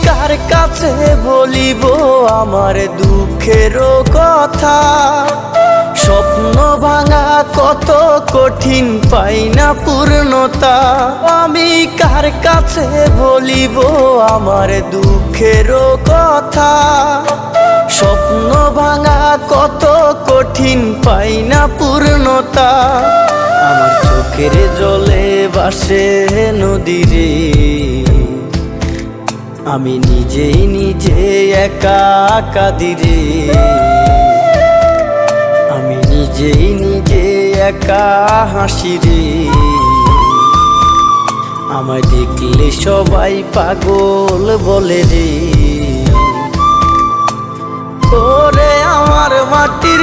কার কাছে বলিব আমার দুঃখের কথা? স্বপ্ন ভাঙা কত কঠিন, পাই না পূর্ণতা। আমি কার কাছে বলিব আমার দুঃখের কথা? স্বপ্ন ভাঙা কত কঠিন, পাই না পূর্ণতা। আমার চোখের জলে ভাসে নদীরে, আমি নিজেই নিজে একা কাঁদিরে। আমি নিজেই নিজে একা হাসিরে। আমায় দেখলে সবাই পাগল বলে রে। ওরে আমার মাটির